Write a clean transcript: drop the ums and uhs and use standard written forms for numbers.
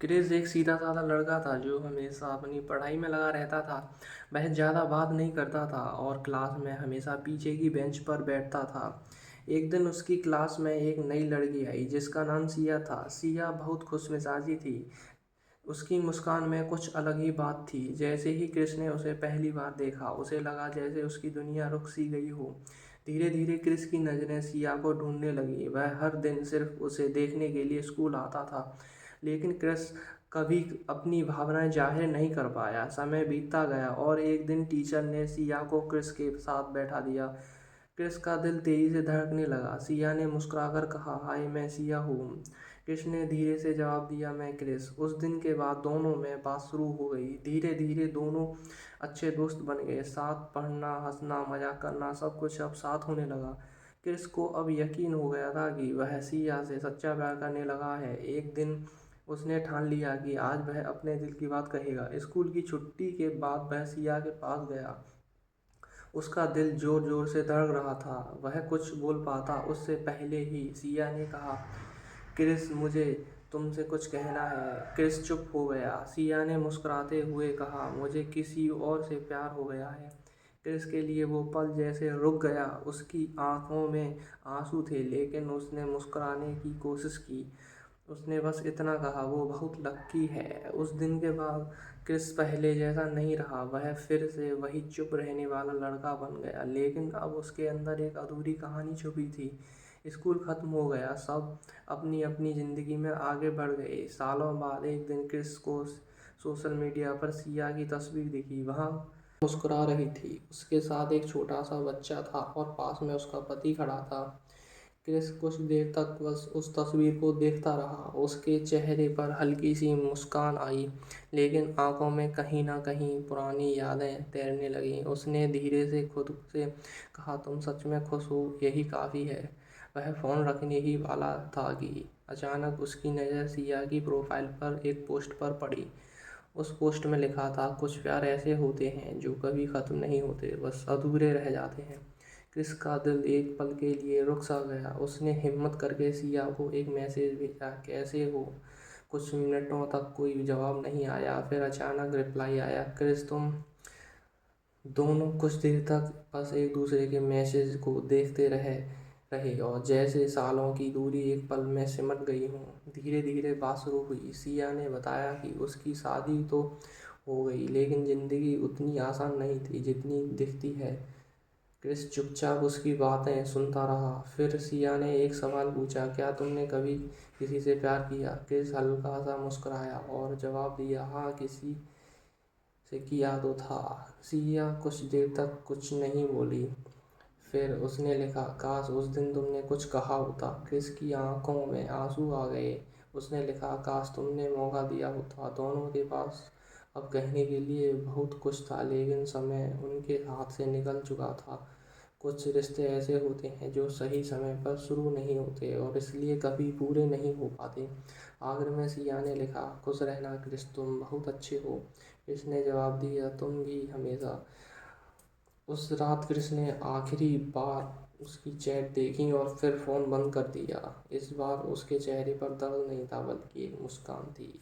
Chris एक सीधा साधा लड़का था जो हमेशा अपनी पढ़ाई में लगा रहता था। वह ज़्यादा बात नहीं करता था और क्लास में हमेशा पीछे की बेंच पर बैठता था। एक दिन उसकी क्लास में एक नई लड़की आई जिसका नाम सिया था। सिया बहुत खुशमिजाजी थी। उसकी मुस्कान में कुछ अलग ही बात थी। जैसे ही क्रिस ने उसे पहली बार देखा उसे लगा जैसे उसकी दुनिया रुक सी गई हो। धीरे धीरे क्रिस की नज़रें सिया को ढूंढने लगी। वह हर दिन सिर्फ उसे देखने के लिए स्कूल आता था, लेकिन क्रिस कभी अपनी भावनाएं जाहिर नहीं कर पाया। समय बीतता गया और एक दिन टीचर ने सिया को क्रिस के साथ बैठा दिया। क्रिस का दिल तेजी से धड़कने लगा। सिया ने मुस्कुराकर कहा, हाय मैं सिया हूँ। क्रिस ने धीरे से जवाब दिया, मैं क्रिस। उस दिन के बाद दोनों में बात शुरू हो गई। धीरे धीरे दोनों अच्छे दोस्त बन गए। साथ पढ़ना, हंसना, मजाक करना, सब कुछ अब साथ होने लगा। क्रिस को अब यकीन हो गया था कि वह सिया से सच्चा प्यार करने लगा है। एक दिन उसने ठान लिया कि आज वह अपने दिल की बात कहेगा। स्कूल की छुट्टी के बाद वह सिया के पास गया। उसका दिल जोर जोर से धड़क रहा था। वह कुछ बोल पाता उससे पहले ही सिया ने कहा, क्रिस मुझे तुमसे कुछ कहना है। क्रिस चुप हो गया। सिया ने मुस्कुराते हुए कहा, मुझे किसी और से प्यार हो गया है। क्रिस के लिए वो पल जैसे रुक गया। उसकी आंखों में आंसू थे, लेकिन उसने मुस्कुराने की कोशिश की। उसने बस इतना कहा, वो बहुत लकी है। उस दिन के बाद क्रिस पहले जैसा नहीं रहा। वह फिर से वही चुप रहने वाला लड़का बन गया, लेकिन अब उसके अंदर एक अधूरी कहानी छुपी थी। स्कूल खत्म हो गया, सब अपनी अपनी ज़िंदगी में आगे बढ़ गए। सालों बाद एक दिन क्रिस को सोशल मीडिया पर सिया की तस्वीर दिखी। वहाँ मुस्कुरा रही थी। उसके साथ एक छोटा सा बच्चा था और पास में उसका पति खड़ा था। क्रिस कुछ देर तक बस उस तस्वीर को देखता रहा। उसके चेहरे पर हल्की सी मुस्कान आई, लेकिन आंखों में कहीं ना कहीं पुरानी यादें तैरने लगीं। उसने धीरे से खुद से कहा, तुम सच में खुश हो, यही काफ़ी है। वह फ़ोन रखने ही वाला था कि अचानक उसकी नज़र सिया की प्रोफाइल पर एक पोस्ट पर पड़ी। उस पोस्ट में लिखा था, कुछ प्यार ऐसे होते हैं जो कभी ख़त्म नहीं होते, बस अधूरे रह जाते हैं। क्रिस का दिल एक पल के लिए रुक सा गया। उसने हिम्मत करके सिया को एक मैसेज भेजा, कैसे हो। कुछ मिनटों तक कोई जवाब नहीं आया। फिर अचानक रिप्लाई आया, क्रिस तुम। दोनों कुछ देर तक बस एक दूसरे के मैसेज को देखते रहे रहे और जैसे सालों की दूरी एक पल में सिमट गई हो। धीरे धीरे बात शुरू हुई। सिया ने बताया कि उसकी शादी तो हो गई, लेकिन ज़िंदगी उतनी आसान नहीं थी जितनी दिखती है। क्रिस चुपचाप उसकी बातें सुनता रहा। फिर सिया ने एक सवाल पूछा, क्या तुमने कभी किसी से प्यार किया। क्रिस हल्का सा मुस्कुराया और जवाब दिया, हाँ किसी से किया तो था। सिया कुछ देर तक कुछ नहीं बोली। फिर उसने लिखा, काश उस दिन तुमने कुछ कहा होता। क्रिस की आंखों में आंसू आ गए। उसने लिखा, काश तुमने मौका दिया होता। दोनों के पास अब कहने के लिए बहुत कुछ था, लेकिन समय उनके हाथ से निकल चुका था। कुछ रिश्ते ऐसे होते हैं जो सही समय पर शुरू नहीं होते और इसलिए कभी पूरे नहीं हो पाते। आखिर में सिया ने लिखा, खुश रहना क्रिस, तुम बहुत अच्छे हो। क्रिस ने जवाब दिया, तुम भी हमेशा। उस रात क्रिस ने आखिरी बार उसकी चैट देखी और फिर फ़ोन बंद कर दिया। इस बार उसके चेहरे पर दर्द नहीं था, बल्कि एक मुस्कान थी।